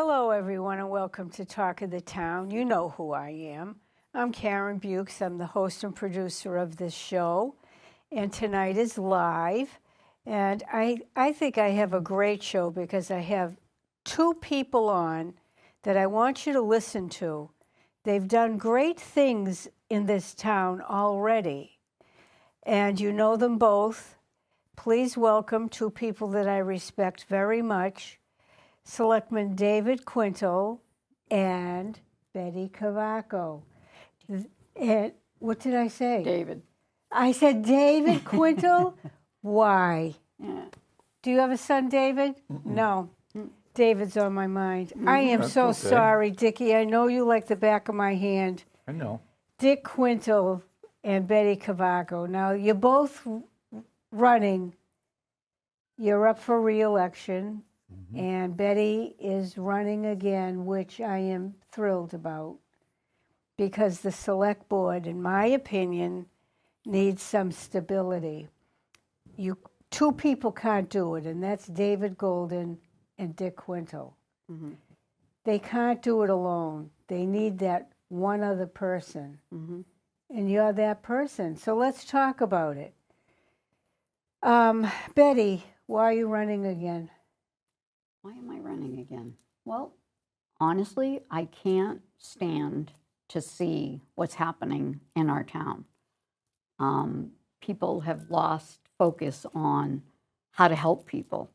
Hello, everyone, and welcome to Talk of the Town. You know who I am. I'm Karen Buechs. I'm the host and producer of this show, and tonight is live. And I think I have a great show because I have two people on that I want you to listen to. They've done great things in this town already, and you know them both. Please welcome two people that I respect very much, Selectman David Quintal and Betty Cavacco. And what did I say? David. I said David Quintal? Why? Yeah. Do you have a son, David? No. David's on my mind. I am That's so okay. sorry, Dickie. I know you like the back of my hand. I know. Dick Quintal and Betty Cavacco. Now, you're both running. You're up for re-election. And Betty is running again, which I am thrilled about, because the select board, in my opinion, needs some stability. Two people can't do it, and that's David Golden and Dick Quintal. Mm-hmm. They can't do it alone. They need that one other person. Mm-hmm. And you're that person. So let's talk about it. Betty, why are you running again? Why am I running again? Well, honestly, I can't stand to see what's happening in our town. People have lost focus on how to help people.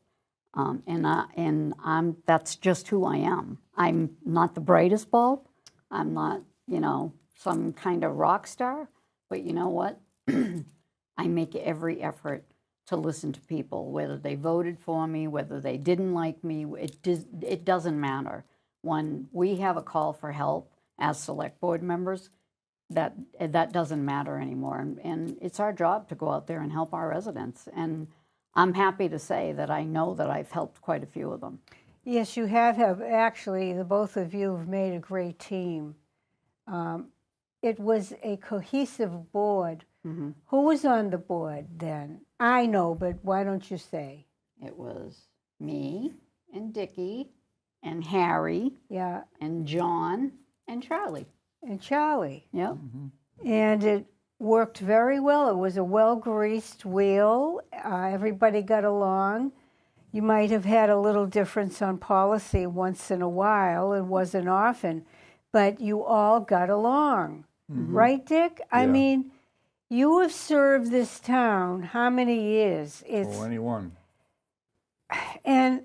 And that's just who I am. I'm not the brightest bulb. I'm not, some kind of rock star. But you know what? I make every effort to listen to people, whether they voted for me, whether they didn't like me. It doesn't matter. When we have a call for help as select board members, that doesn't matter anymore. And it's our job to go out there and help our residents. And I'm happy to say that I know that I've helped quite a few of them. Yes, you have. Actually, the both of you have made a great team. It was a cohesive board. Mm-hmm. Who was on the board then? I know, but why don't you say? It was me and Dickie and Harry, Yeah, and John and Charlie. and Charlie. Yep. And it worked very well. It was a well-greased wheel. Everybody got along. You might have had a little difference on policy once in a while. It wasn't often, but you all got along. Mm-hmm. Right, Dick? I Yeah. mean, you have served this town how many years? It's 21. And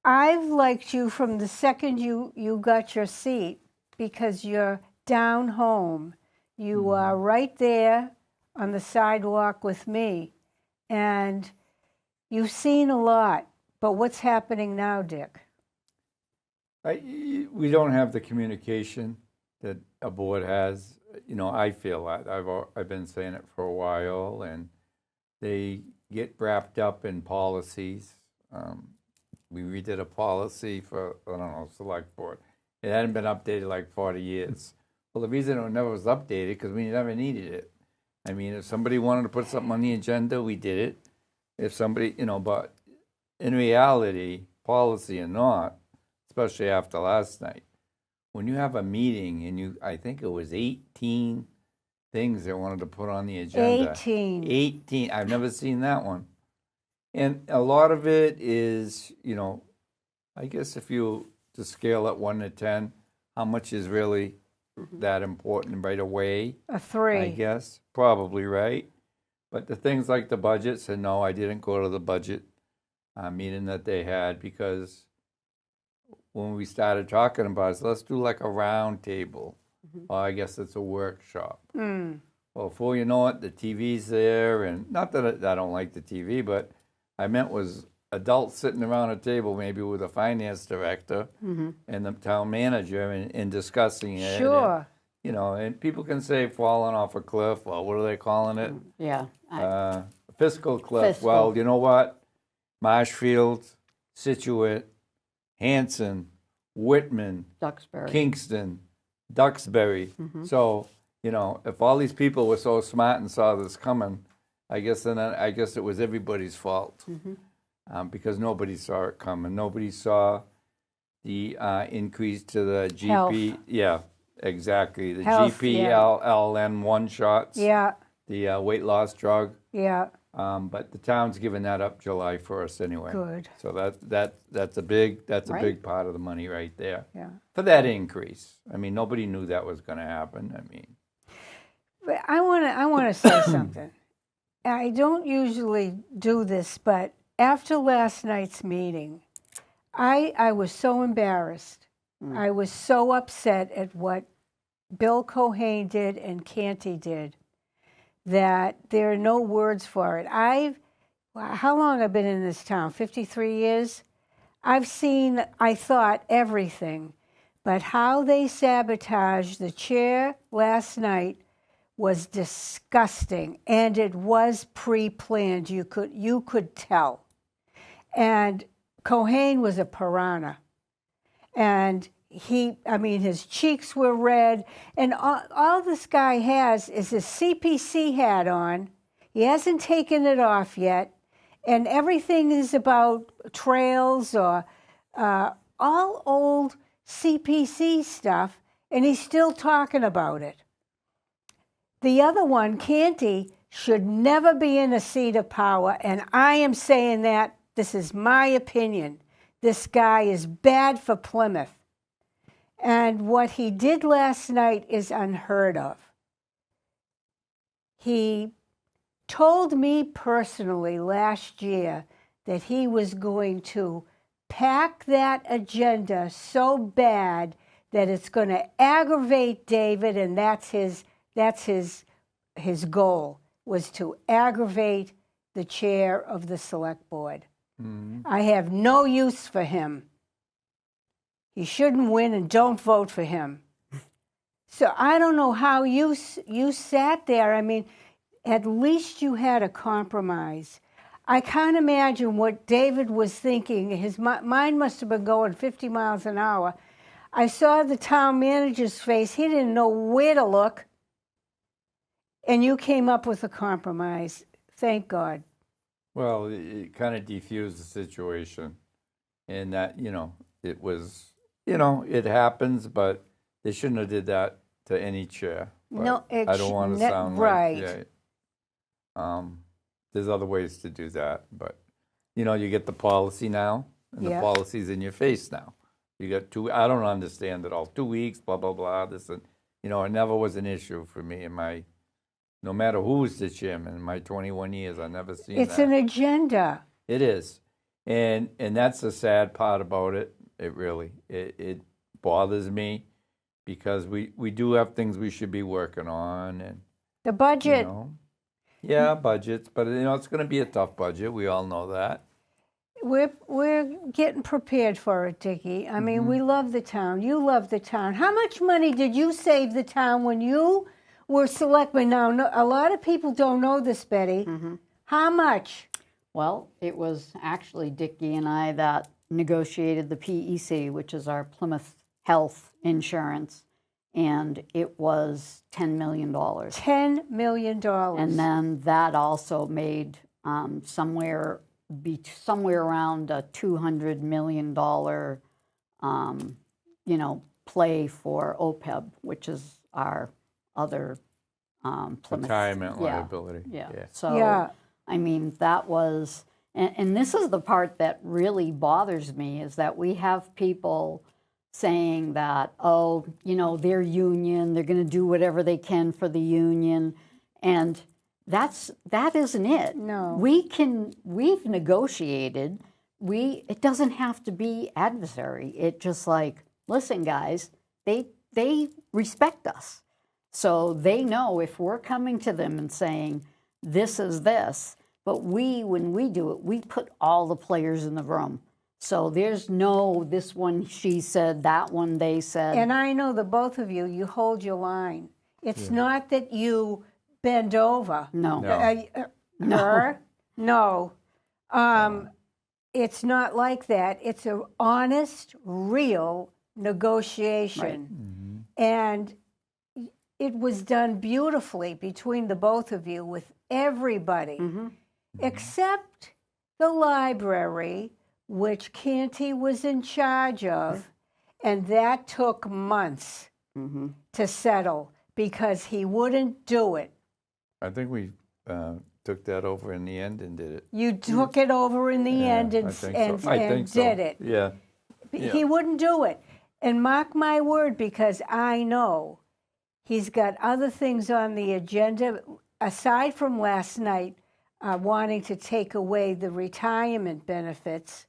I've liked you from the second you got your seat, because you're down home. You are right there on the sidewalk with me. And you've seen a lot. But what's happening now, Dick? We don't have the communication that a board has. I feel that. I've been saying it for a while, and they get wrapped up in policies. We redid a policy for, select board. It hadn't been updated like 40 years. Well, the reason it never was updated because we never needed it. I mean, if somebody wanted to put something on the agenda, we did it. If somebody, but in reality, policy or not, especially after last night, when you have a meeting and I think it was 18 things they wanted to put on the agenda. 18. 18. I've never seen that one. And a lot of it is, I guess if you to scale at 1 to 10, how much is really that important right away? A 3. I guess. Probably, right? But the things like the budget, said no, I didn't go to the budget meeting that they had, because when we started talking about it, so let's do like a round table. Or I guess it's a workshop. Well, before you know it, the TV's there, and not that I don't like the TV, but I meant was adults sitting around a table, maybe with a finance director and the town manager, and discussing it. Sure. And, and people can say falling off a cliff. Well, what are they calling it? Yeah. Fiscal cliff. Fiscal. Well, you know what? Marshfield, Situate, Hanson, Whitman, Duxbury. Kingston, Duxbury. So, if all these people were so smart and saw this coming, I guess it was everybody's fault, because nobody saw it coming. Nobody saw the increase to the GP. Health. Yeah, exactly. The Health, GPLLN one shots. Yeah, The weight loss drug. yeah, But the town's giving that up July 1st anyway. good. So that's a big Right. big part of the money right there Yeah. for that increase. I mean, nobody knew that was going to happen. I mean, But I want to say something. I don't usually do this, but after last night's meeting, I was so embarrassed. I was so upset at what Bill Cohane did and Canty did that there are no words for it. How long I've been in this town? 53 years? I've seen, I thought, everything. But how they sabotaged the chair last night was disgusting, and it was pre-planned. You could tell. And Cohane was a piranha. And his cheeks were red, and all this guy has is his CPC hat on. He hasn't taken it off yet, and everything is about trails or all old CPC stuff, and he's still talking about it. The other one, Canty, should never be in a seat of power, and I am saying that. This is my opinion. This guy is bad for Plymouth. And what he did last night is unheard of. He told me personally last year that he was going to pack that agenda so bad that it's going to aggravate David, and that's his goal, was to aggravate the chair of the select board. Mm-hmm. I have no use for him. He shouldn't win, and don't vote for him. So I don't know how you sat there. I mean, at least you had a compromise. I can't imagine what David was thinking. His mind must have been going 50 miles an hour. I saw the town manager's face. He didn't know where to look. And you came up with a compromise. Thank God. Well, it kind of defused the situation, and that, it was, it happens, but they shouldn't have did that to any chair. No, I don't want to sound right. Like, there's other ways to do that, but you get the policy now, and the policy's in your face now. You got I don't understand it all. 2 weeks, blah blah blah. This and it never was an issue for me in my. No matter who's the chairman, in my 21 years, I've never seen It's that. an agenda. It is. And that's the sad part about it. It really, it bothers me because we do have things we should be working on. And the budget. Yeah, budgets. But, it's going to be a tough budget. We all know that. We're getting prepared for it, Dickie. I mean, we love the town. You love the town. How much money did you save the town when you were selectmen? Now, a lot of people don't know this, Betty. Mm-hmm. How much? Well, it was actually Dickie and I that negotiated the PEC, which is our Plymouth Health Insurance, and it was $10 million. $10 million. And then that also made somewhere around a $200 million, play for OPEB, which is our other Plymouth retirement liability. Yeah. So, I mean, that was, and this is the part that really bothers me, is that we have people saying that, their union, they're going to do whatever they can for the union, and that isn't it. No. We've negotiated. It doesn't have to be adversary. It just like, listen, guys, they respect us. So they know if we're coming to them and saying, this is this, but when we do it, we put all the players in the room. So there's no, this one she said, that one they said. And I know that both of you hold your line. It's not that you bend over. No. No. It's not like that. It's an honest, real negotiation. Right. Mm-hmm. And it was done beautifully between the both of you with everybody, except the library, which Canty was in charge of, And that took months to settle because he wouldn't do it. I think we took that over in the end and did it. You took it over in the end and did it. Yeah. He wouldn't do it. And mark my word, because I know he's got other things on the agenda, aside from last night wanting to take away the retirement benefits.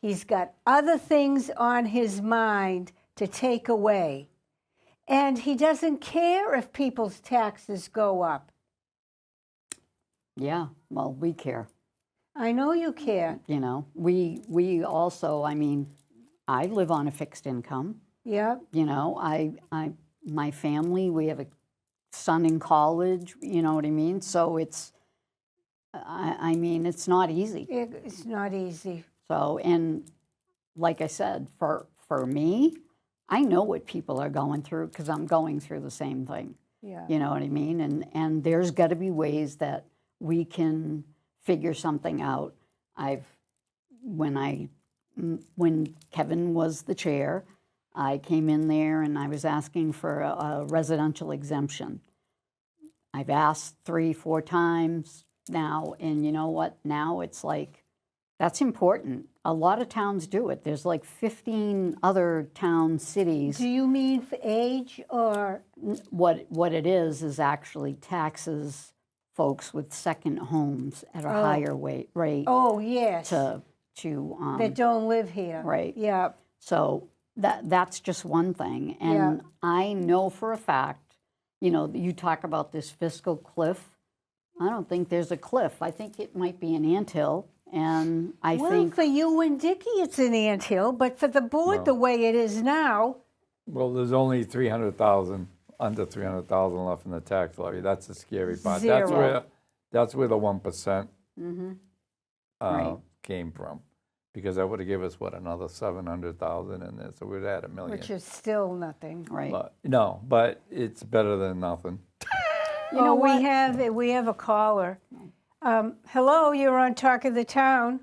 He's got other things on his mind to take away. And he doesn't care if people's taxes go up. Yeah, well, we care. I know you care. You know, we also, I mean, I live on a fixed income. Yeah. You know, my family, we have a son in college, you know what I mean? So it's, I mean, it's not easy. It's not easy. So, and like I said, for me, I know what people are going through because I'm going through the same thing. Yeah. You know what I mean? And there's got to be ways that we can figure something out. When Kevin was the chair, I came in there and I was asking for a residential exemption. I've asked 3-4 times now, and you know what? Now it's like, that's important. A lot of towns do it. There's like 15 other town cities. Do you mean for age or? What it is actually taxes folks with second homes at a higher rate. Oh, yes. To that don't live here. Right. Yeah. So that's just one thing. And I know for a fact, you know, you talk about this fiscal cliff. I don't think there's a cliff. I think it might be an anthill. And I think for you and Dickie, it's an anthill, but for the board, the way it is now. Well, there's only 300,000, under 300,000 left in the tax levy. That's the scary part. Zero. That's where the 1% right. came from, because that would have given us another 700,000 in there, so we'd add $1 million. Which is still nothing. Right. But it's better than nothing. You know, we have a caller. Hello, you're on Talk of the Town.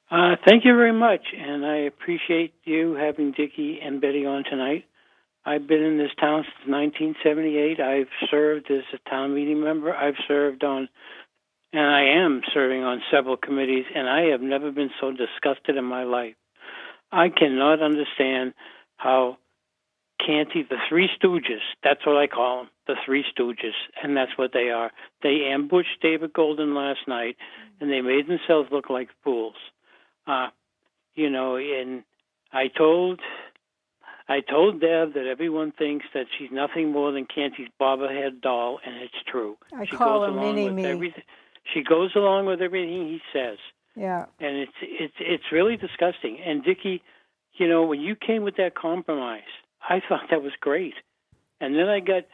Thank you very much, and I appreciate you having Dickie and Betty on tonight. I've been in this town since 1978. I've served as a town meeting member. I've served on, and I am serving on several committees, and I have never been so disgusted in my life. I cannot understand how Canty, the Three Stooges, that's what I call them, the Three Stooges, and that's what they are. They ambushed David Golden last night, and they made themselves look like fools. You know, and I told Deb that everyone thinks that she's nothing more than Canty's bobblehead doll, and it's true. She call her Mini-Me. She goes along with everything he says. Yeah. And it's really disgusting. And Dickie, you know, when you came with that compromise, I thought that was great. And then I got,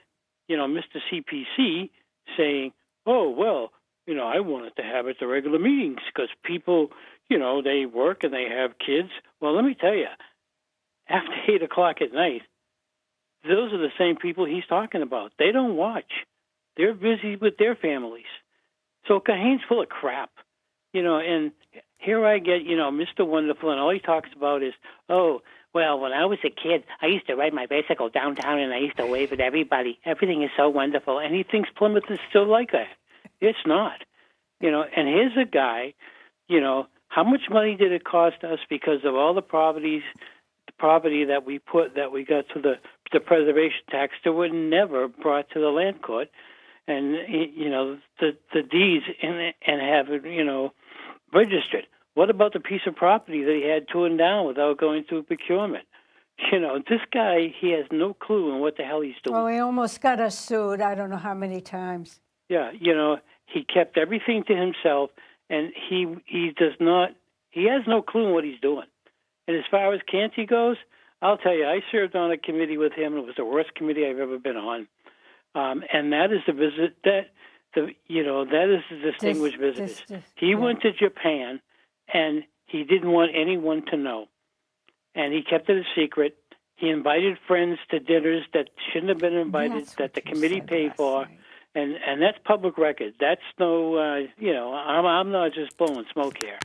you know, Mr. CPC saying, oh, well, you know, I wanted to have it at the regular meetings because people, you know, they work and they have kids. Well, let me tell you, after 8 o'clock at night, those are the same people he's talking about. They don't watch. They're busy with their families. So Cahane's full of crap, you know, and here I get, you know, Mr. Wonderful, and all he talks about is, oh, well, when I was a kid, I used to ride my bicycle downtown, and I used to wave at everybody. Everything is so wonderful. And he thinks Plymouth is still like that. It's not. You know, and here's a guy, you know, how much money did it cost us because of all the property that we got to the preservation tax that were never brought to the land court, and, you know, the deeds and have it, you know, registered. What about the piece of property that he had torn down without going through procurement? You know, this guy, he has no clue in what the hell he's doing. Well, he almost got us sued, I don't know how many times. Yeah, you know, he kept everything to himself, and he has no clue in what he's doing. And as far as Canty goes, I'll tell you, I served on a committee with him. It was the worst committee I've ever been on. And that is that is the distinguished visitors. He went to Japan, and he didn't want anyone to know. And he kept it a secret. He invited friends to dinners that shouldn't have been invited, that the committee paid for. And that's public record. That's no, you know, I'm not just blowing smoke here.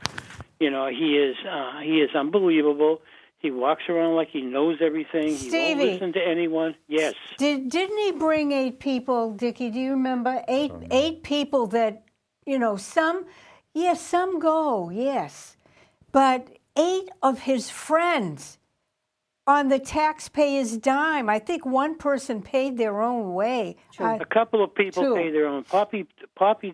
You know, he is unbelievable. He walks around like he knows everything. He won't listen to anyone. Yes. Didn't he bring 8 people, Dickie? Do you remember? Eight people that, some go, yes. But 8 of his friends on the taxpayer's dime. I think one person paid their own way. A couple of people paid their own. Poppy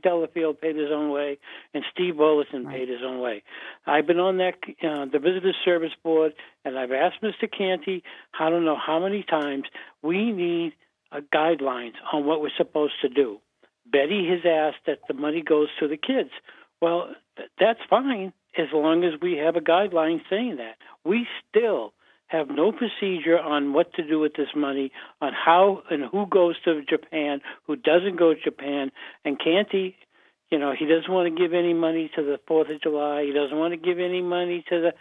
Delafield paid his own way, and Steve Olison paid his own way. I've been on that the Visitors Service Board, and I've asked Mr. Canty, I don't know how many times, we need guidelines on what we're supposed to do. Betty has asked that the money goes to the kids. Well, that's fine as long as we have a guideline saying that. We still have no procedure on what to do with this money, on how and who goes to Japan, who doesn't go to Japan. And Canty, he doesn't want to give any money to the 4th of July. He doesn't want to give any money to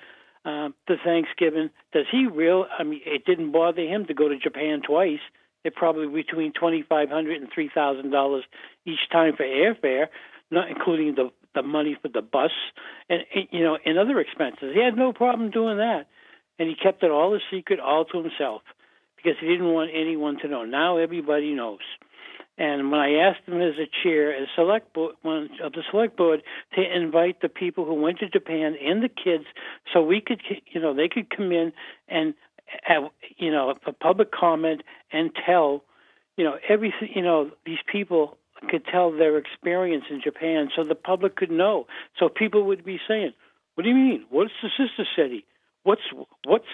the Thanksgiving. Does he it didn't bother him to go to Japan twice. It probably between $2,500 and $3,000 each time for airfare, not including the money for the bus and other expenses. He had no problem doing that. And he kept it all a secret, all to himself, because he didn't want anyone to know. Now everybody knows. And when I asked him as a chair, as select board, of the select board, to invite the people who went to Japan and the kids, so we could, they could come in and have, a public comment and tell, everything, these people could tell their experience in Japan, so the public could know. So people would be saying, "What do you mean? What's the sister city? What's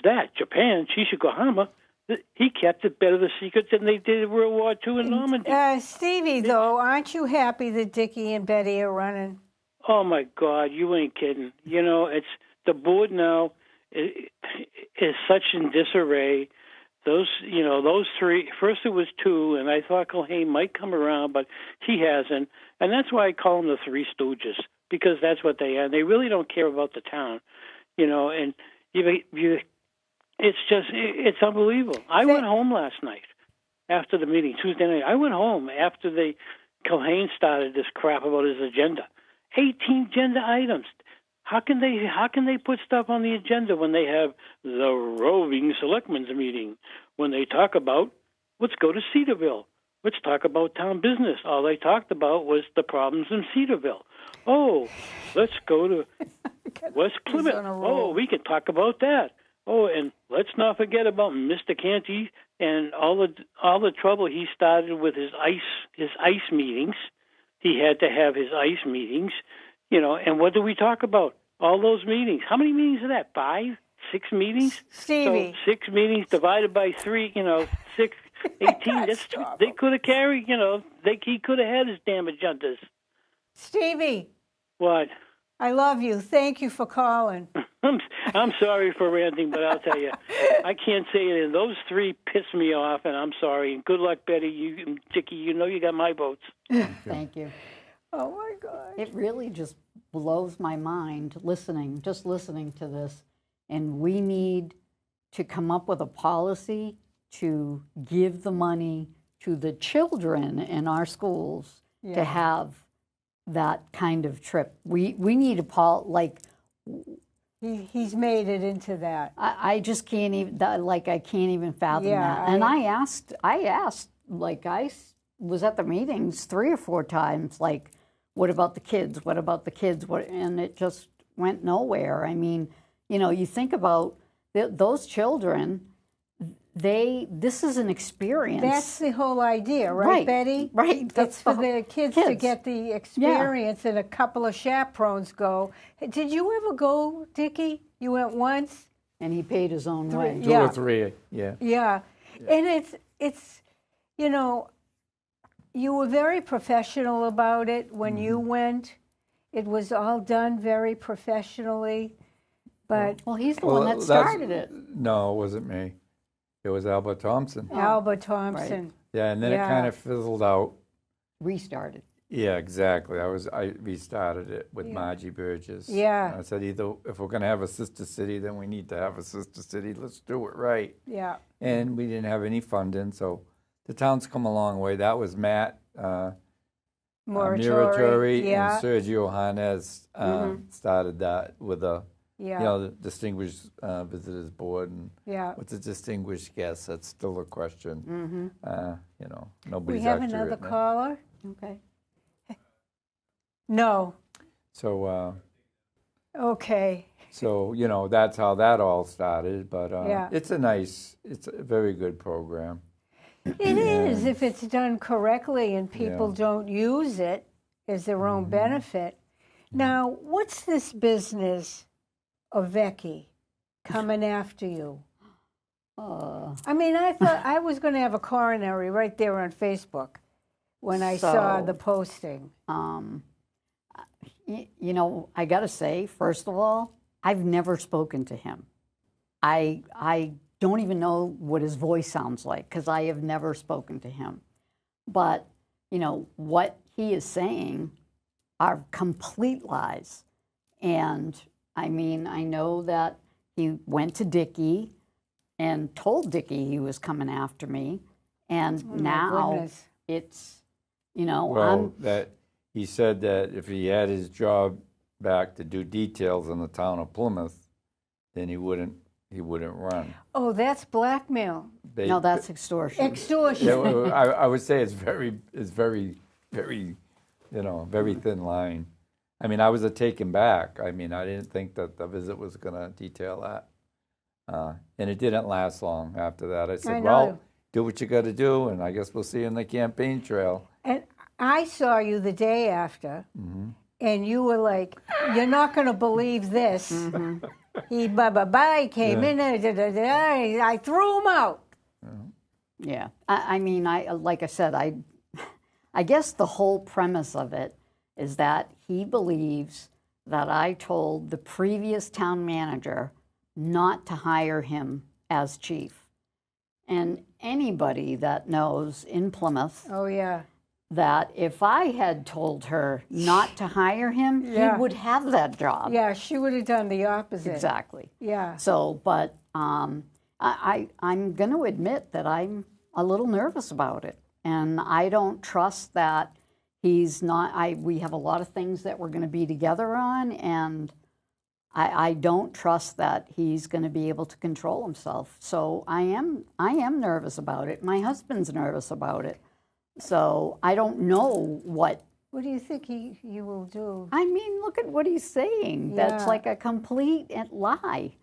that? Japan, Chichikohama." He kept it better the secret than they did in World War II in Normandy. Stevie, though, aren't you happy that Dickie and Betty are running? Oh, my God, you ain't kidding. It's the board now is such in disarray. Those 3, first it was 2, and I thought Culhane might come around, but he hasn't. And that's why I call them the Three Stooges, because that's what they are. They really don't care about the town, and it's unbelievable. I went home last night after the meeting, Tuesday night. I went home after Culhane started this crap about his agenda. 18 agenda items. How can they put stuff on the agenda when they have the roving selectmen's meeting? When they talk about, let's go to Cedarville. Let's talk about town business. All they talked about was the problems in Cedarville. Oh, let's go to West Plymouth. Oh, we can talk about that. Oh, and let's not forget about Mr. Canty and all the trouble he started with his ice meetings. He had to have his ice meetings, and what do we talk about? All those meetings. How many meetings are that? 5, 6 meetings? Stevie. So 6 meetings divided by 3, 6, 18. They could have carried, he could have had his damn agendas. Stevie. What? I love you. Thank you for calling. I'm sorry for ranting, but I'll tell you, I can't say it. And those 3 piss me off, and I'm sorry. And good luck, Betty. Dickie, you got my votes. Thank you. Oh, my God. It really just blows my mind listening to this. And we need to come up with a policy to give the money to the children in our schools to have that kind of trip. We need a He's made it into that. I just can't even I can't even fathom that. And I asked I was at the meetings 3 or 4 times, like, what about the kids? What about the kids? And it just went nowhere. I mean, you think about those children. This is an experience. That's the whole idea, right, Betty? Right. It's for the kids to get the experience, and a couple of chaperones go. Did you ever go, Dickie? You went once? And he paid his own way. 2 or 3, yeah. Yeah. And it's you were very professional about it when you went. It was all done very professionally. But well, he's the one that started it. No, it wasn't me. It was Albert Thompson. Albert Thompson. Right. Yeah, and then it kind of fizzled out. Restarted. Yeah, exactly. I restarted it with Margie Burgess. Yeah. I said, either if we're going to have a sister city, then we need to have a sister city. Let's do it right. Yeah. And we didn't have any funding, so the town's come a long way. That was Matt Muratori and Sergio Hanez started that with a Yeah. You know, the distinguished visitors board and Yeah. what's a distinguished guest? That's still a question. You know, We nobody's have actually another written it. caller? Okay. No. So, Okay. so you know, that's how that all started. But Yeah. it's a very good program. It is if it's done correctly and people Yeah. don't use it as their own benefit. Now, what's this business of Becky coming after you? I mean, I thought I was going to have a coronary right there on Facebook when I saw So, the posting. You know, I got to say, first of all, I've never spoken to him. I don't even know what his voice sounds like because I have never spoken to him. But, you know, what he is saying are complete lies. And I mean, I know that he went to Dickie and told Dickie he was coming after me. And Oh, my now goodness. it's, you know, Well, that he said that if he had his job back to do details in the town of Plymouth, then he wouldn't run. Oh, that's blackmail. no, that's extortion. Extortion. Yeah, I would say it's very, very, you know, very thin line. I mean, I was taken back. I mean, I didn't think that the visit was going to detail that. And it didn't last long after that. I said, I well, know. do what you got to do, and I guess we'll see you in the campaign trail. And I saw you the day after, and you were like, "You're not going to believe this." He came in there, I threw him out. Yeah, I mean, like I said, I guess the whole premise of it is that he believes that I told the previous town manager not to hire him as chief. And anybody that knows in Plymouth Oh yeah, that if I had told her not to hire him, Yeah. he would have that job. yeah. She would have done the opposite. Exactly. Yeah. So, but I'm going to admit that I'm a little nervous about it, and I don't trust that he's not. We have a lot of things that we're going to be together on, and I don't trust that he's going to be able to control himself. So I am nervous about it. My husband's nervous about it. So I don't know what. What do you think you will do? I mean, look at what he's saying. That's Yeah. like a complete lie.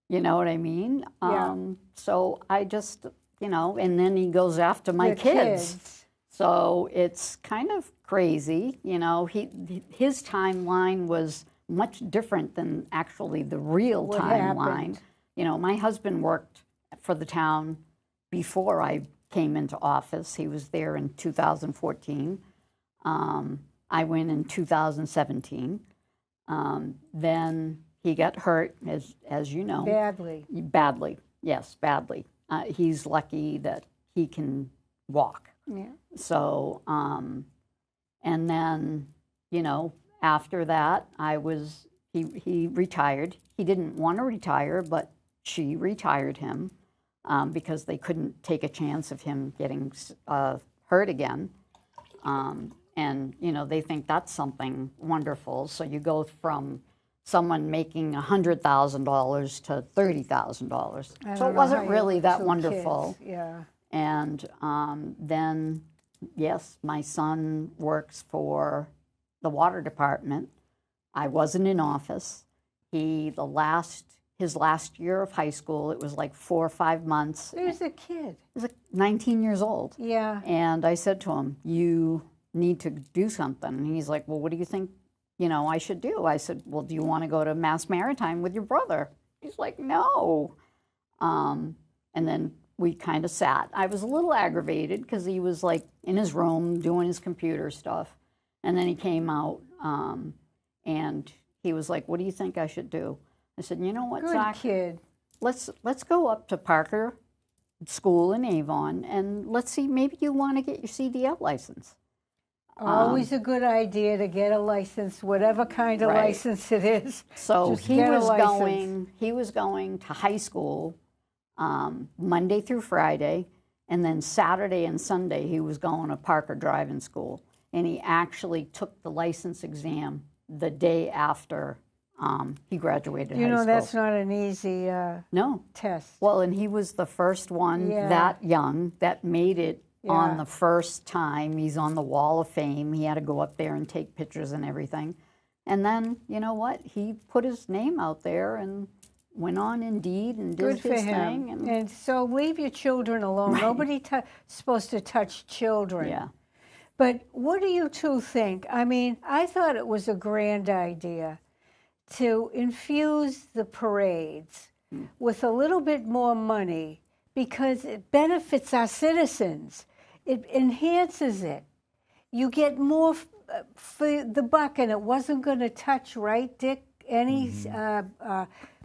You know what I mean? Yeah. So I just, you know, and then he goes after my Your kids. So it's kind of crazy. You know, his timeline was much different than actually the real What timeline. happened? You know, my husband worked for the town before I came into office. He was there in 2014. I went in 2017. Then he got hurt, as you know. Badly. Badly, yes, badly. He's lucky that he can walk. Yeah. So, and then, you know, after that, he retired. He didn't want to retire, but she retired him because they couldn't take a chance of him getting hurt again. And, you know, they think that's something wonderful. So you go from someone making $100,000 to $30,000. I So don't it know wasn't how you really have that two wonderful. kids. Yeah. And then, yes, my son works for the water department. I wasn't in office. His last year of high school, it was like 4 or 5 months. There's a kid. He was like 19 years old. Yeah. And I said to him, you need to do something. And he's like, well, what do you think, you know, I should do? I said, well, do you want to go to Mass Maritime with your brother? He's like, no. And then we kind of sat. I was a little aggravated because he was like in his room doing his computer stuff. And then he came out and he was like, what do you think I should do? I said, you know what, Good Zach? kid. Let's go up to Parker School in Avon and let's see, maybe you want to get your CDL license. Always a good idea to get a license, whatever kind of Right. license it is. So Just he get a was license. going to high school Monday through Friday, and then Saturday and Sunday he was going to Parker Driving School. And he actually took the license exam the day after He graduated You high know, school. that's not an easy No. test. Well, and he was the first one Yeah. that young that made it on Yeah. the first time. He's on the Wall of Fame. He had to go up there and take pictures and everything. And then, you know what? He put his name out there and went on Indeed and did Good for his him. thing. And so leave your children alone. Nobody supposed to touch children. Yeah. But what do you two think? I mean, I thought it was a grand idea to infuse the parades with a little bit more money because it benefits our citizens. It enhances it. You get more for the buck, and it wasn't going to touch, right, Dick? Any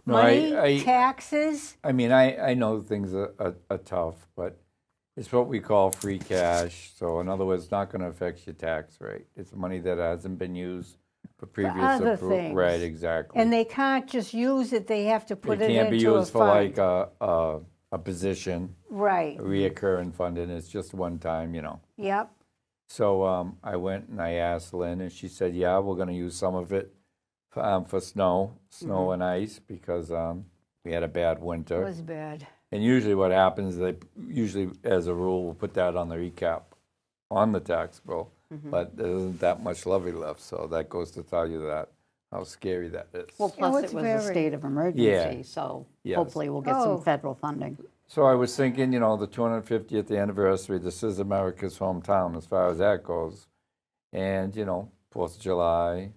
money, taxes? I mean, I know things are tough, but it's what we call free cash. So in other words, it's not going to affect your tax rate. It's money that hasn't been used for previous other approval. things. Right, exactly. And they can't just use it, they have to put It it can't be into used a for fund. like a position, Right. a reoccurring fund, and it's just one time, Yep. So I went and I asked Lynn, and she said, yeah, we're going to use some of it for snow and ice, because we had a bad winter. It was bad. And usually what happens, they usually, as a rule, will put that on the recap on the tax bill, but there isn't that much levy left, so that goes to tell you that how scary that is. Well, plus it's it was very- a state of emergency, Yeah. so Yes. hopefully we'll get Oh. some federal funding. So I was thinking, the 250th anniversary, this is America's hometown as far as that goes. And, 4th of July.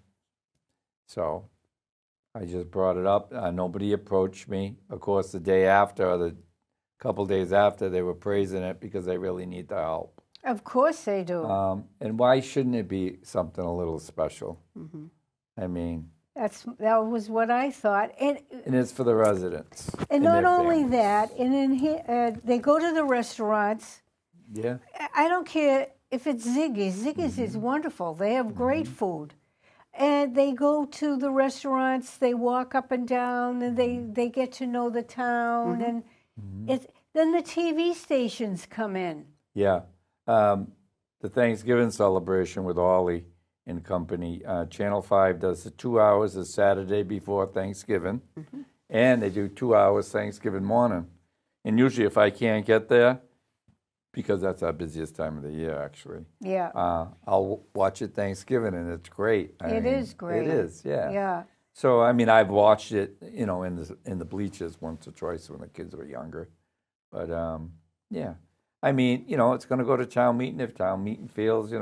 So I just brought it up. Nobody approached me. Of course, the day after, or the couple days after, they were praising it because they really need the help. Of course they do. And why shouldn't it be something a little special? I mean, That was what I thought. And it's for the residents. not their only families. that, and in here, they go to the restaurants. Yeah. I don't care if it's Ziggy's. Ziggy's is wonderful. They have great food. And they go to the restaurants, they walk up and down, and they get to know the town. And then the TV stations come in. Yeah. The Thanksgiving celebration with Ollie and company, Channel 5 does the 2 hours the Saturday before Thanksgiving, and they do 2 hours Thanksgiving morning. And usually if I can't get there, because that's our busiest time of the year, actually, Yeah. I'll watch it Thanksgiving, and it's great. It is great. It is, yeah. Yeah. So, I mean, I've watched it, in the bleachers once or twice when the kids were younger. But, yeah. I mean, it's going to go to town meeting. If town meeting feels,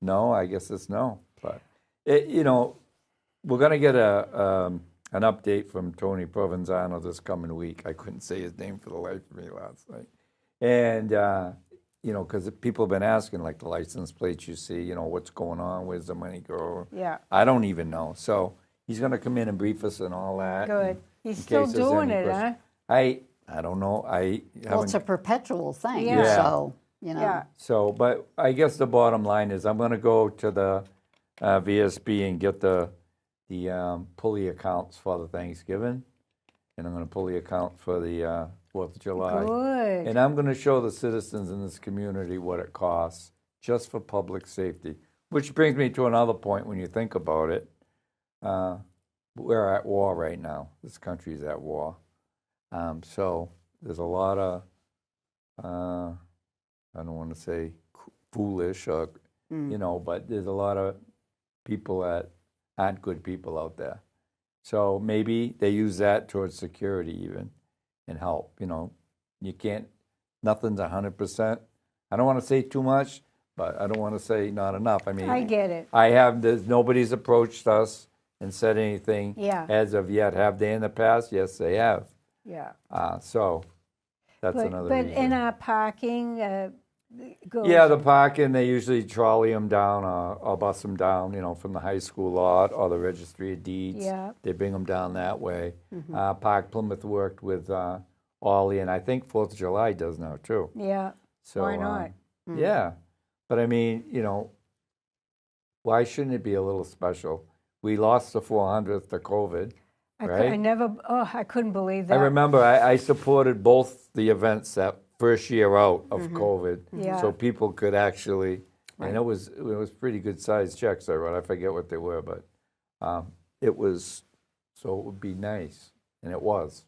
no, I guess it's no. But, we're going to get an update from Tony Provenzano this coming week. I couldn't say his name for the life of me last night. And, because people have been asking, like, the license plates you see, what's going on, where's the money go? Yeah. I don't even know. So he's going to come in and brief us and all that. Good. in He's still case there's doing any it, huh? questions. I don't know. Well, it's a perpetual thing, Yeah. so, Yeah. So, but I guess the bottom line is I'm going to go to the VSB and get the pulley accounts for the Thanksgiving, and I'm going to pull the account for the 4th of July. Good. And I'm going to show the citizens in this community what it costs just for public safety, which brings me to another point when you think about it. We're at war right now. This country's at war. So there's a lot of, I don't want to say foolish or, but there's a lot of people that aren't good people out there. So maybe they use that towards security even and help. You can't, nothing's 100%. I don't want to say too much, but I don't want to say not enough. I mean, I get it. nobody's approached us and said anything Yeah. as of yet. Have they in the past? Yes, they have. Yeah. So that's But another but reason. in our parking, goes. Yeah, the parking, they usually trolley them down or bus them down, from the high school lot or the registry of deeds. Yeah. They bring them down that way. Park Plymouth worked with Ollie, and I think 4th of July does now too. Yeah. So, Why not? Yeah. But I mean, why shouldn't it be a little special? We lost the 400th to COVID. I Right? I couldn't believe that. I remember I supported both the events that first year out of COVID, Yeah. so people could actually, and it was pretty good sized checks I wrote. I forget what they were, but it was, so it would be nice, and it was.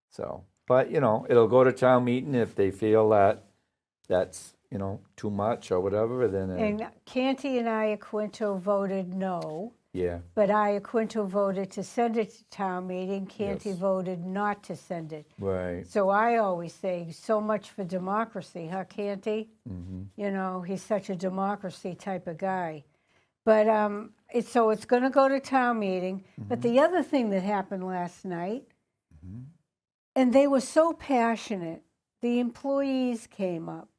So, but, it'll go to town meeting if they feel that that's, too much or whatever, then, And Canty and Quintal voted no, yeah, but Quintal voted to send it to town meeting. Canty Yes. voted not to send it. right. So I always say, so much for democracy, huh, Canty? Mm-hmm. He's such a democracy type of guy. But it's going to go to town meeting. But the other thing that happened last night, and they were so passionate, the employees came up,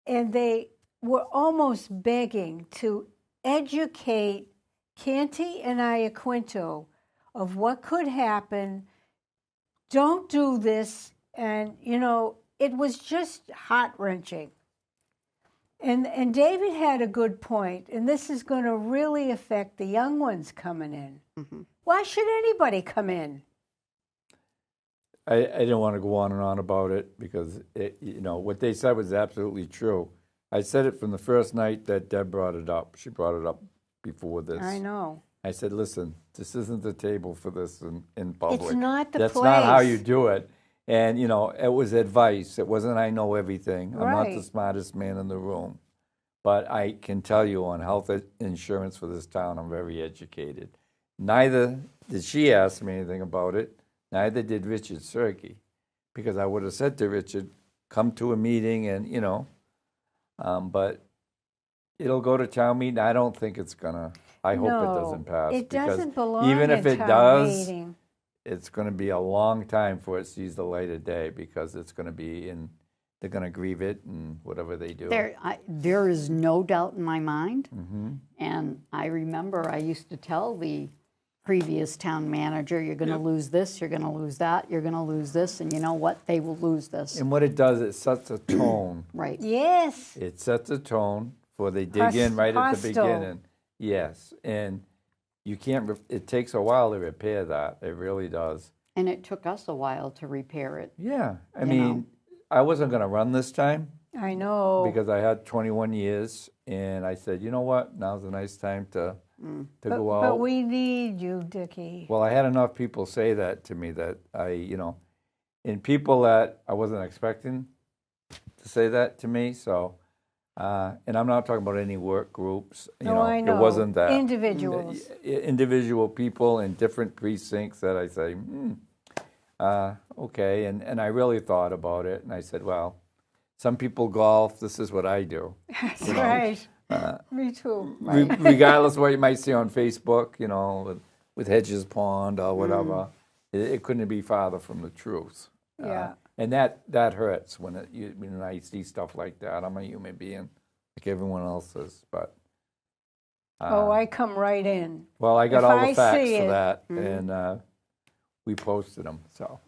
and they were almost begging to educate Canty and Quintal of what could happen. Don't do this. And, it was just heart-wrenching. And David had a good point, and this is going to really affect the young ones coming in. Why should anybody come in? I didn't want to go on and on about it because, what they said was absolutely true. I said it from the first night that Deb brought it up. She brought it up before this. I know. I said, listen, this isn't the table for this in public. It's not the That's place. not how you do it. And, it was advice. It wasn't I know everything. I'm not the Right. smartest man in the room. But I can tell you on health insurance for this town, I'm very educated. Neither did she ask me anything about it. Neither did Richard Serkey. Because I would have said to Richard, come to a meeting and, but it'll go to town meeting. I don't think it's going to. I hope it doesn't pass. It because doesn't belong even if in it town does, meeting. it's going to be a long time before it sees the light of day because it's going to be they're going to grieve it and whatever they do. There is no doubt in my mind. Mm-hmm. And I remember I used to tell the previous town manager, you're going to lose this, you're going to lose that, you're going to lose this, and you know what? They will lose this. And what it does, it sets a tone. Right. Yes. It sets a tone for they dig in right at the Hostile. beginning. Yes, and you can't. It takes a while to repair that. It really does. And it took us a while to repair it. Yeah, I You mean, know. I wasn't going to run this time I know. because I had 21 years, and I said, you know what? Now's a nice time to go out. But we need you, Dickie. Well, I had enough people say that to me that and people that I wasn't expecting to say that to me. So, and I'm not talking about any work groups. I know. It wasn't that. Individuals. Individual people in different precincts that I say, okay. And I really thought about it, and I said, well, some people golf. This is what I do. That's right. Me too. Regardless of what you might see on Facebook, with Hedges Pond or whatever, it couldn't be farther from the truth. Yeah. And that hurts when I see stuff like that. I'm a human being, like everyone else is, but. I come right in. Well, I got If all I the facts see for it- that, and we posted them. So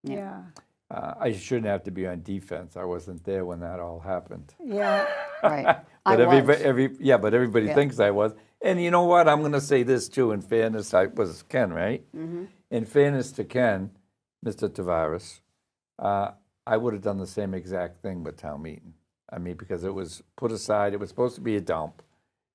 Yeah. I shouldn't have to be on defense. I wasn't there when that all happened. Yeah. Right. But I everybody, was. but everybody Yeah. thinks I was. And you know what? I'm going to say this too. In fairness, I was Ken, right? In fairness to Ken, Mr. Tavares, I would have done the same exact thing with town meeting. I mean, because it was put aside. It was supposed to be a dump.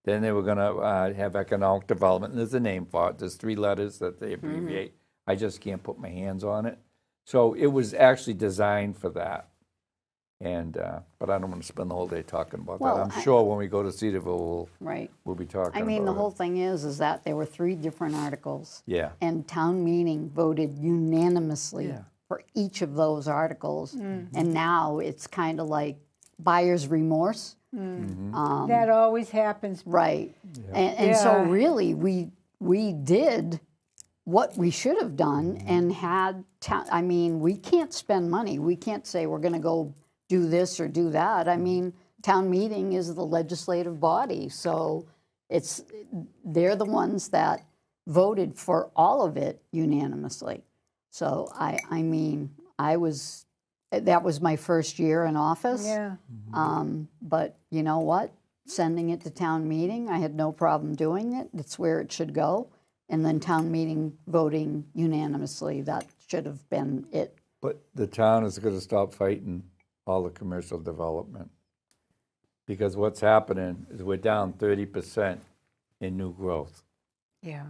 Then they were going to have economic development. And there's a name for it. There's 3 letters that they abbreviate. I just can't put my hands on it. So it was actually designed for that. And but I don't want to spend the whole day talking about Well, that. I'm sure when we go to Cedarville, Right. we'll be talking I mean, the about whole it. thing is that there were 3 different articles. Yeah. And town meeting voted unanimously Yeah. for each of those articles. And now it's kind of like buyer's remorse. That always happens. Right. And so Yeah. really we did what we should have done and had, I mean, we can't spend money. We can't say we're going to go do this or do that. I mean, town meeting is the legislative body. So they're the ones that voted for all of it unanimously. So I mean, that was my first year in office. Yeah. But you know what? Sending it to town meeting, I had no problem doing it. It's where it should go. And then town meeting voting unanimously, that should have been it. But the town is going to stop fighting all the commercial development. Because what's happening is we're down 30% in new growth. Yeah.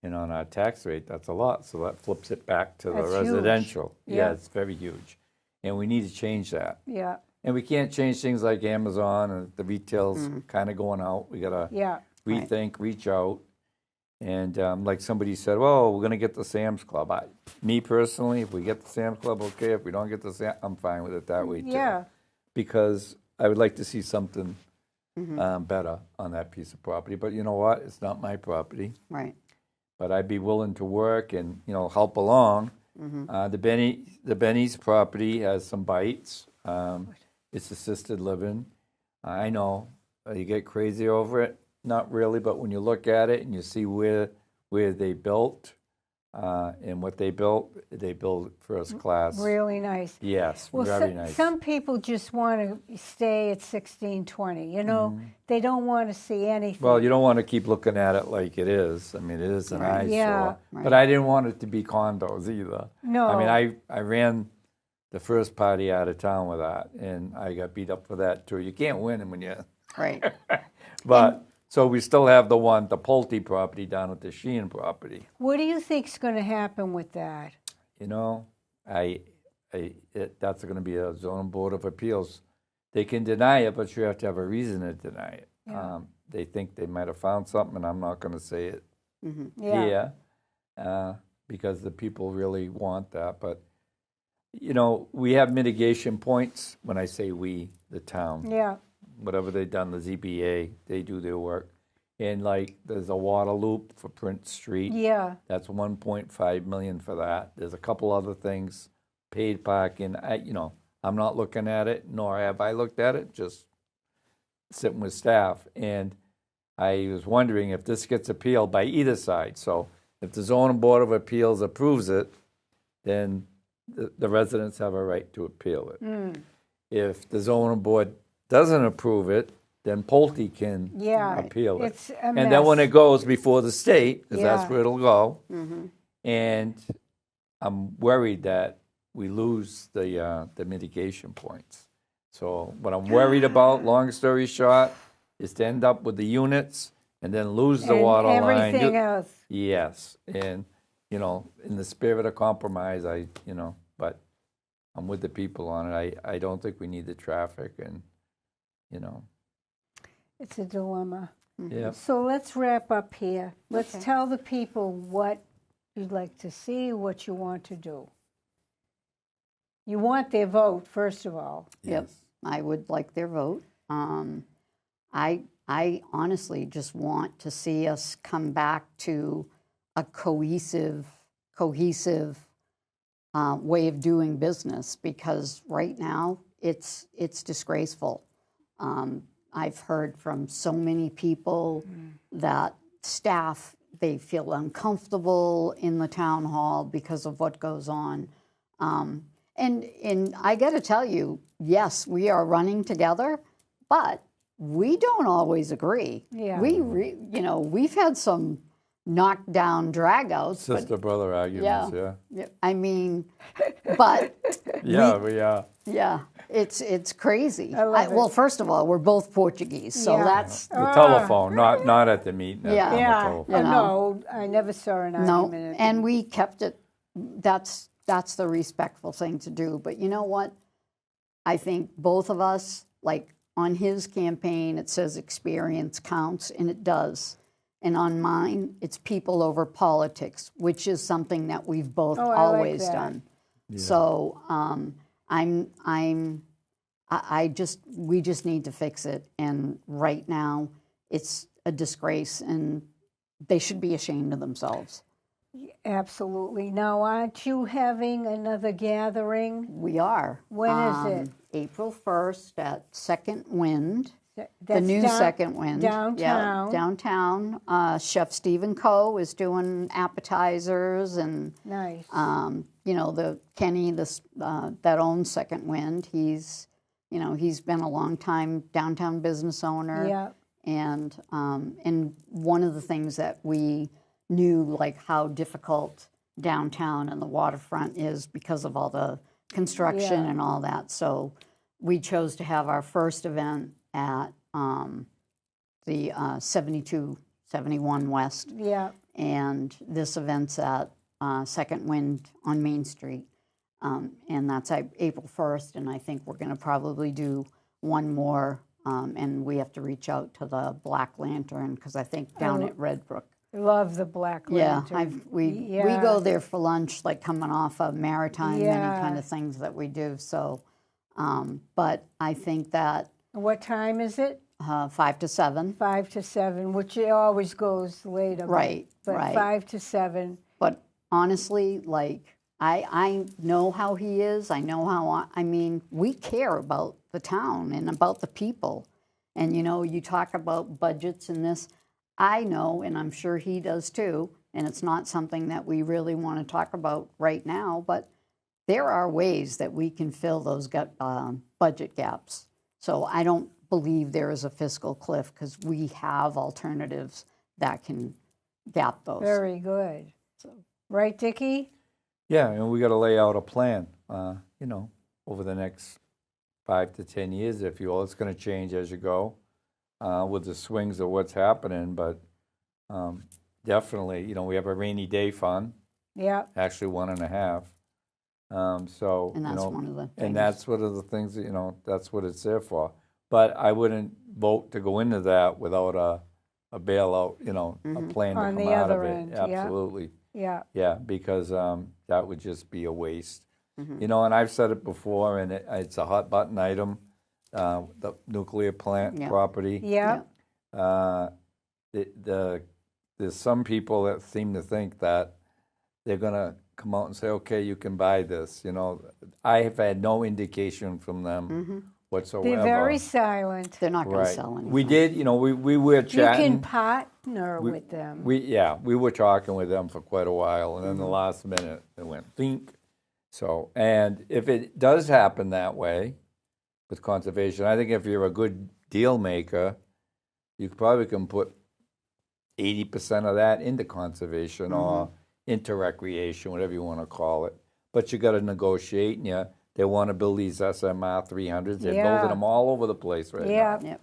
And on our tax rate, that's a lot, so that flips it back to the That's huge. residential. Yeah. Yeah, it's very huge. And we need to change that. Yeah. And we can't change things like Amazon and the retail's kind of going out. We got to Yeah. rethink, reach out. And like somebody said, well, we're going to get the Sam's Club. Me personally, if we get the Sam's Club, okay. If we don't get the Sam's, I'm fine with it that way too. Yeah. Because I would like to see something better on that piece of property. But you know what? It's not my property. Right. But I'd be willing to work and, help along. The Benny's property has some bites. It's assisted living. I know you get crazy over it. Not really, but when you look at it and you see where they built and what they built first class. Really nice. Yes, Well, very nice. some people just want to stay at 1620. They don't want to see anything. Well, you don't want to keep looking at it like it is. I mean, it is an eyesore. Yeah. But I didn't want it to be condos either. No. I mean, I ran the first party out of town with that, and I got beat up for that too. You can't win when you. Right. But so we still have the Pulte property down at the Sheehan property. What do you think's going to happen with that? That's going to be a zoning board of appeals. They can deny it, but you have to have a reason to deny it. Yeah. They think they might have found something, and I'm not going to say it Yeah. here because the people really want that. But we have mitigation points. When I say we, the town. Yeah. Whatever they've done, the ZBA, they do their work. And there's a water loop for Prince Street. Yeah. That's $1.5 million for that. There's a couple other things, paid parking. I'm not looking at it, nor have I looked at it, just sitting with staff. And I was wondering if this gets appealed by either side. So if the zoning board of appeals approves it, then the residents have a right to appeal it. If the zoning board doesn't approve it, then Pulte can appeal it. It's a and mess. then when it goes before the state, because Yeah. that's where it'll go, and I'm worried that we lose the mitigation points. So what I'm worried about, long story short, is to end up with the units and then lose the And water line. everything else. Yes, and in the spirit of compromise, but I'm with the people on it. I don't think we need the traffic, and It's a dilemma. yeah. So let's wrap up here. Let's Okay. tell the people what you'd like to see, what you want to do. You want their vote, first of all. Yep. I would like their vote. I honestly just want to see us come back to a cohesive way of doing business, because right now it's disgraceful. I've heard from so many people that staff, they feel uncomfortable in the town hall because of what goes on. And I got to tell you, yes, we are running together, but we don't always agree. Yeah. We've had some knockdown dragouts. Sister brother arguments, yeah. I mean, but Yeah, it's crazy. I love it. Well, first of all, we're both Portuguese, so Yeah. that's The telephone, not at the meeting. Yeah. On the Yeah. telephone. No, I never saw an no, argument. and we kept it. That's the respectful thing to do. But you know what? I think both of us, like on his campaign, it says experience counts, and it does. And on mine, it's people over politics, which is something that we've both Oh, I like always that. done. So we just need to fix it. And right now, it's a disgrace, and they should be ashamed of themselves. Absolutely. Now, aren't you having another gathering? We are. When is it? April 1st at Second Wind. The That's new Second Wind. downtown. Yeah, downtown. Chef Stephen Coe is doing appetizers, and Nice. the Kenny, that owns Second Wind. He's been a long time downtown business owner. Yeah. And one of the things that we knew, like how difficult downtown and the waterfront is because of all the construction Yeah. and all that. So we chose to have our first event at the 7271 West. Yeah. and this event's at Second Wind on Main Street. And that's April 1st, and I think we're going to probably do one more, and we have to reach out to the Black Lantern, because I think down at Red Brook. Love the Black Lantern. We go there for lunch, like coming off of Maritime, many kind of things that we do. So, but I think that. What time is it? 5 to 7. 5 to 7, which it always goes later. Right, but right. 5 to 7. But honestly, like, I know how he is. I know how, I mean, we care about the town and about the people. And, you know, you talk about budgets and this. I know, and I'm sure he does too, and it's not something that we really want to talk about right now, but there are ways that we can fill those budget gaps. So I don't believe there is a fiscal cliff, because we have alternatives that can gap those. Very good. Right, Dickie? Yeah, and we got to lay out a plan, you know, over the next 5 to 10 years, if you will. It's going to change as you go with the swings of what's happening, but definitely, you know, we have a rainy day fund. Yeah. Actually, 1.5. So, And that's you know, one of the things. and that's one of the things that, you know, that's what it's there for. But I wouldn't vote to go into that without a bailout, you know, a plan to On come the out of other it. end, yeah. Absolutely. Yeah. Yeah, because that would just be a waste. Mm-hmm. You know, and I've said it before, and it's a hot button item, the nuclear plant property. Yeah. There's some people that seem to think that they're going to come out and say, okay, you can buy this. You know, I have had no indication from them whatsoever. They're very silent. They're not going to sell anything. We did, you know, we were You chatting. can partner with them. We were talking with them for quite a while, and then the last minute it went think. So, and if it does happen that way with conservation, I think if you're a good deal maker, you probably can put 80% of that into conservation or into recreation, whatever you want to call it. But you got to negotiate, and they want to build these SMR 300s. They're building them all over the place right now. Yep.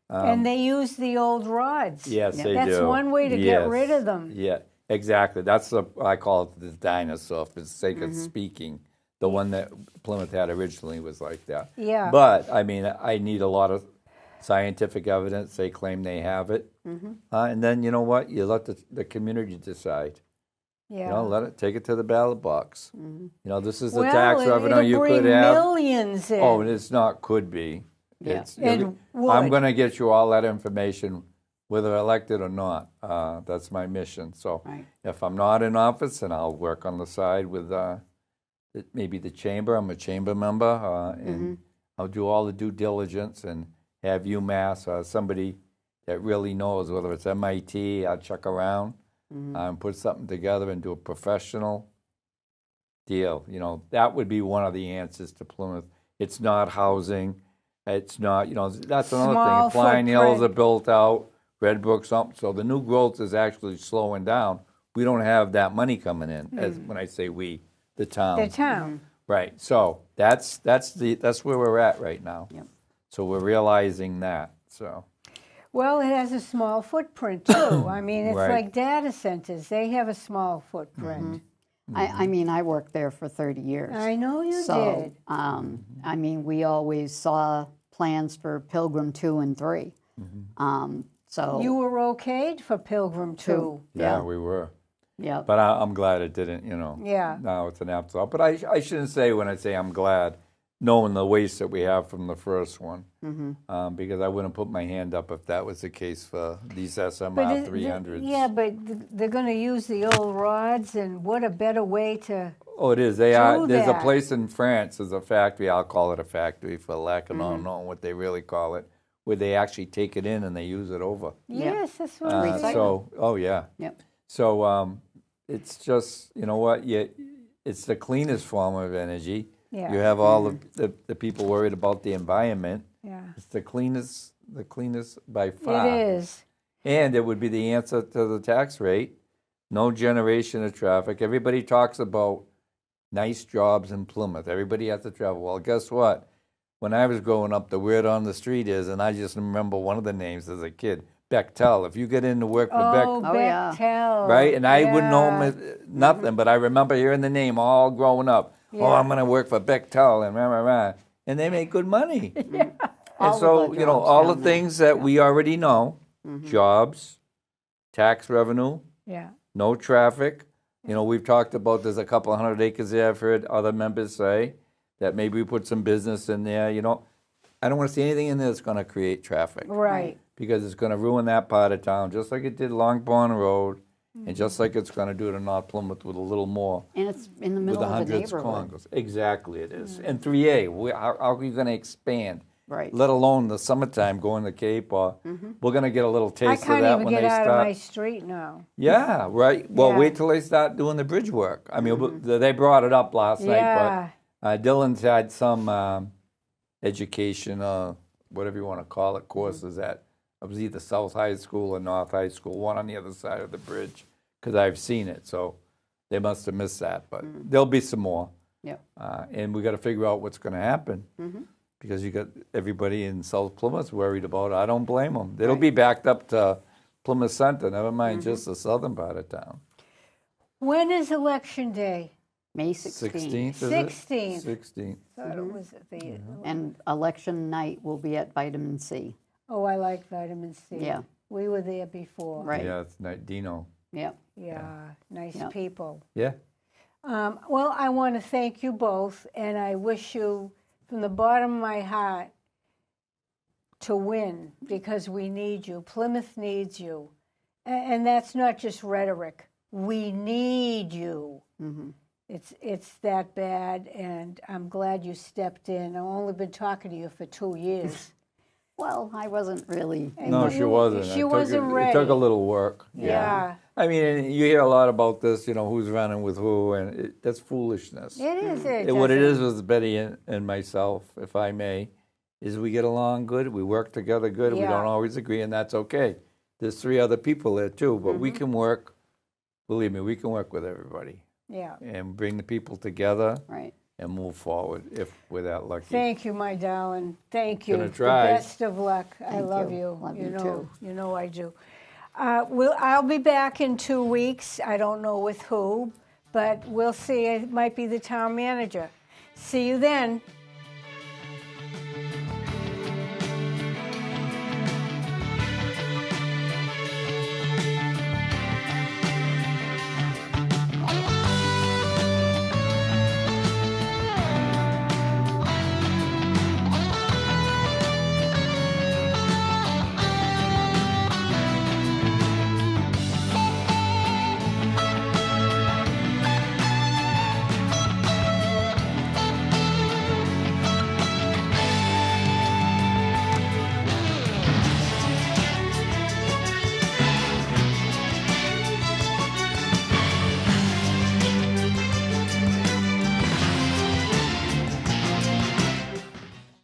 And they use the old rods. Yes, they do. That's one way to get rid of them. Yeah, exactly. That's I call it the dinosaur, for the sake of speaking. The one that Plymouth had originally was like that. Yeah. But, I mean, I need a lot of scientific evidence. They claim they have it. And then, you know what? You let the community decide. Yeah. You know, take it to the ballot box. You know, this is the Well, tax revenue you bring could have. millions in. Oh, and it's not could be. Yeah. It's, And I'm would. going to get you all that information, whether elected or not. That's my mission. So Right. if I'm not in office, then I'll work on the side with maybe the chamber. I'm a chamber member, and I'll do all the due diligence and have UMass or somebody that really knows, whether it's MIT, I'll check around and put something together and do a professional deal. You know, that would be one of the answers to Plymouth. It's not housing. It's not, you know, that's another Small thing. Flying Hills are footprint. built out, Red Brook's up, so the new growth is actually slowing down. We don't have that money coming in, as when I say we, the town. The town. Right, so that's where we're at right now. Yep. So we're realizing that, so. Well, it has a small footprint, too. I mean, it's Right. like data centers. They have a small footprint. I mean, I worked there for 30 years. I know you So, did. I mean, we always saw plans for Pilgrim 2 and 3. So You were okayed for Pilgrim 2. Yeah, Yeah. we were. yeah, But I'm glad it didn't, you know. Yeah. Now it's an afterthought. But I shouldn't say when I say I'm glad, knowing the waste that we have from the first one, because I wouldn't put my hand up if that was the case for these SMR 300s. Yeah, but they're going to use the old rods, and what a better way to... Oh, it is. They are. Do There's a that. place in France. There's a factory. I'll call it a factory for lack of not knowing what they really call it, where they actually take it in and they use it over. Yes, that's what I'm saying. Oh yeah. yep. So it's just, you know what? It's the cleanest form of energy. Yeah. You have all the people worried about the environment. Yeah. It's the cleanest by far. It is. And it would be the answer to the tax rate. No generation of traffic. Everybody talks about nice jobs in Plymouth. Everybody has to travel. Well, guess what? When I was growing up, the word on the street is, and I just remember one of the names as a kid, Bechtel. If you get into work for Oh, Bechtel, Oh, yeah. Bechtel. right? And I wouldn't know Yeah. nothing, but I remember hearing the name all growing up. Oh, Yeah. I'm going to work for Bechtel and rah, rah, rah. And they make good money. And All of so, the you know, jobs all the down there. things that we already know, jobs, tax revenue, Yeah. no traffic. You know, we've talked about there's a couple 100 acres there. I've heard other members say that maybe we put some business in there. You know, I don't want to see anything in there that's going to create traffic. Right. Because it's going to ruin that part of town, just like it did Long Pond Road, and just like it's going to do to North Plymouth with a little more. And it's in the With middle the of the hundreds neighborhood. Congos. Exactly it is. And 3A, how are you going to expand? Right. Let alone the summertime going to Cape, or we're going to get a little I taste of can't that even when get they out start. of my street now. Yeah, right. Well, Yeah. wait till they start doing the bridge work. I mean, they brought it up last Yeah. night, but Dylan's had some education, whatever you want to call it, courses at, it was either South High School or North High School, one on the other side of the bridge, because I've seen it. So they must have missed that, but there'll be some more. Yep. And we got to figure out what's going to happen. Because you got everybody in South Plymouth worried about it. I don't blame them. It'll be backed up to Plymouth Center, never mind just the southern part of town. When is election day? May 16th. 16th, is 16th. it? 16th. Thought it was at the. And election night will be at Vitamin C. Oh, I like vitamin C. Yeah. We were there before. Right. Yeah, it's not Dino. Yep. Yeah. Nice Yep. people. Yeah. Well, I want to thank you both, and I wish you, from the bottom of my heart, to win, because we need you. Plymouth needs you. And that's not just rhetoric. We need you. It's that bad, and I'm glad you stepped in. I've only been talking to you for 2 years. Well, I wasn't really. No, she wasn't. She wasn't It ready. took a little work. Yeah. I mean, you hear a lot about this, you know, who's running with who, and that's foolishness. It is. What it is with Betty and myself, if I may, is we get along good, we work together good, we Yeah. don't always agree, and that's okay. There's 3 other people there too, but we can work, believe me, we can work with everybody Yeah. and bring the people together Right. and move forward if we're that lucky. Thank you, my darling. Thank you. Gonna try. The best of luck. I Thank love you. you. Love you you know, too. You know I do. I'll be back in 2 weeks. I don't know with who, but we'll see. It might be the town manager. See you then.